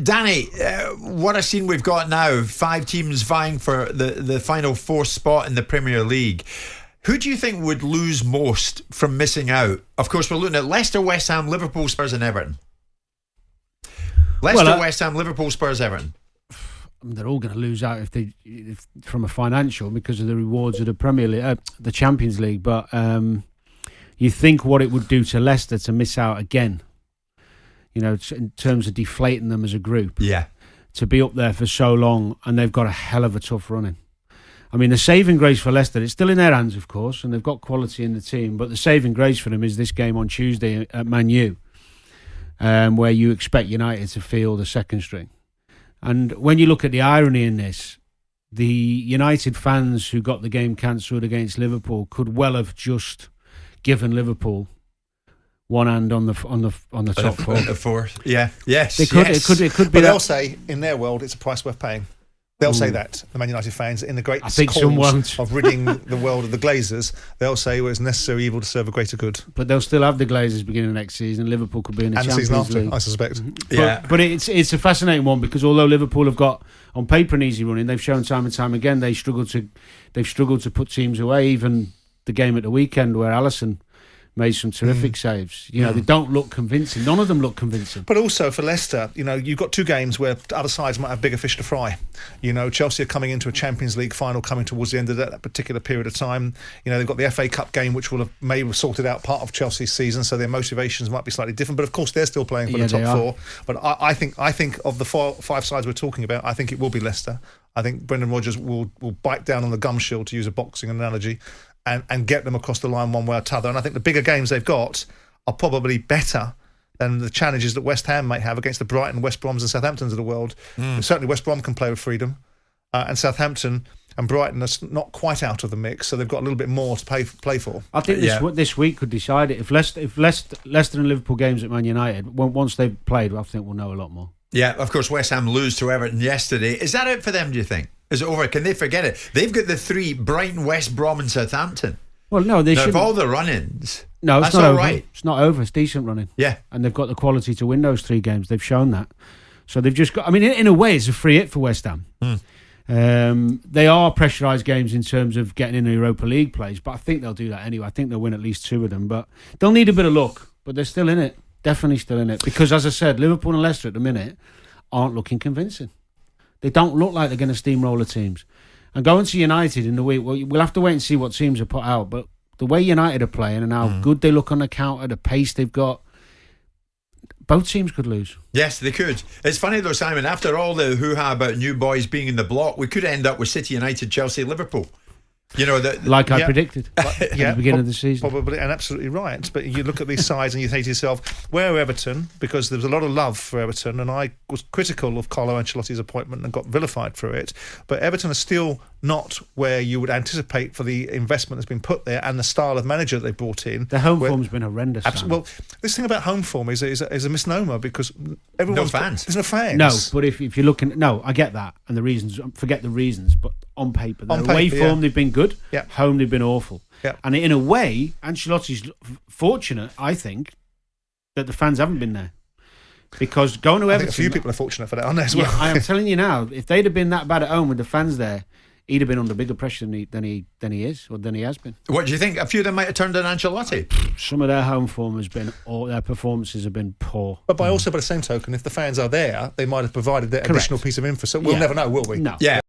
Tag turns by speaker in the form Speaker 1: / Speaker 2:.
Speaker 1: Danny, what a scene we've got now. 5 teams vying for the final 4th spot in the Premier League. Who do you think would lose most from missing out? Of course, we're looking at Leicester, West Ham, Liverpool, Spurs and Everton. Leicester, West Ham, Liverpool, Spurs, Everton.
Speaker 2: They're all going to lose out if from a financial, because of the rewards of the Premier League, the Champions League. But you think what it would do to Leicester to miss out again, in terms of deflating them as a group.
Speaker 1: Yeah.
Speaker 2: To be up there for so long, and they've got a hell of a tough running. I mean, the saving grace for Leicester, it's still in their hands, of course, and they've got quality in the team, but the saving grace for them is this game on Tuesday at Man U, where you expect United to field a second string. And when you look at the irony in this, the United fans who got the game cancelled against Liverpool could well have just given Liverpool one hand on the top four.
Speaker 1: The fourth, yeah, yes,
Speaker 2: It could be.
Speaker 3: But they'll say in their world it's a price worth paying. They'll say that, the Man United fans, in the great cause of ridding the world of the Glazers, they'll say it's necessary evil to serve a greater good.
Speaker 2: But they'll still have the Glazers beginning of next season. Liverpool could be in the Champions League. And the season after, I
Speaker 3: suspect.
Speaker 2: But it's a fascinating one, because although Liverpool have got, on paper, an easy running, they've shown time and time again they've struggled to put teams away. Even the game at the weekend where Alisson made some terrific saves. They don't look convincing. None of them look convincing.
Speaker 3: But also for Leicester, you've got 2 games where other sides might have bigger fish to fry. Chelsea are coming into a Champions League final coming towards the end of that particular period of time. They've got the FA Cup game, which will have maybe sorted out part of Chelsea's season, so their motivations might be slightly different. But of course, they're still playing for the top 4. But I think of the 5 sides we're talking about, I think it will be Leicester. I think Brendan Rodgers will bite down on the gum shield, to use a boxing analogy, and get them across the line one way or t'other. And I think the bigger games they've got are probably better than the challenges that West Ham might have against the Brighton, West Broms and Southamptons of the world. Certainly West Brom can play with freedom, and Southampton and Brighton are not quite out of the mix, so they've got a little bit more to play for.
Speaker 2: I think this week could decide it. If Leicester and Liverpool games at Man United, once they've played, I think we'll know a lot more.
Speaker 1: Yeah, of course, West Ham lose to Everton yesterday. Is that it for them, do you think? Is it over? Can they forget it? They've got the 3, Brighton, West Brom and Southampton.
Speaker 2: Well, no, they should.
Speaker 1: Of all the run-ins,
Speaker 2: no, it's
Speaker 1: that's
Speaker 2: not
Speaker 1: all
Speaker 2: over.
Speaker 1: right.
Speaker 2: It's not over. It's decent running.
Speaker 1: Yeah,
Speaker 2: and they've got the quality to win those 3 games. They've shown that. So they've just got. I mean, in a way, it's a free hit for West Ham. They are pressurised games in terms of getting in the Europa League plays, but I think they'll do that anyway. I think they'll win at least 2 of them, but they'll need a bit of luck. But they're still in it. Definitely still in it, because as I said, Liverpool and Leicester at the minute aren't looking convincing. They don't look like they're going to steamroller teams. And going to United in the week, we'll have to wait and see what teams are put out, but the way United are playing and how good they look on the counter, the pace they've got, both teams could lose.
Speaker 1: Yes, they could. It's funny though, Simon, after all the hoo-ha about new boys being in the block, we could end up with City, United, Chelsea, Liverpool.
Speaker 2: I predicted at the beginning of the season.
Speaker 3: Probably, and absolutely right. But you look at these sides and you say to yourself, where are Everton? Because there was a lot of love for Everton, and I was critical of Carlo Ancelotti's appointment and got vilified for it. But Everton are still not where you would anticipate for the investment that's been put there and the style of manager that they brought in.
Speaker 2: The home form's been horrendous.
Speaker 3: Well, this thing about home form is a misnomer, because everyone's
Speaker 1: no fans.
Speaker 3: There's no fans.
Speaker 2: No, but if you're looking, I get that, and the reasons. Forget the reasons, but on paper, away form they've been good.
Speaker 3: Yeah.
Speaker 2: Home they've been awful.
Speaker 3: Yeah.
Speaker 2: And in a way, Ancelotti's fortunate, I think, that the fans haven't been there. Because going to Everton,
Speaker 3: a few people are fortunate for that, aren't they, as well?
Speaker 2: I am telling you now, if they'd have been that bad at home with the fans there, he'd have been under bigger pressure than he has been.
Speaker 1: What do you think? A few of them might have turned on Ancelotti.
Speaker 2: Some of their home form has been, or their performances have been poor.
Speaker 3: But by the same token, if the fans are there, they might have provided that additional piece of infrastructure. We'll never know, will we?
Speaker 2: No.
Speaker 1: Yeah.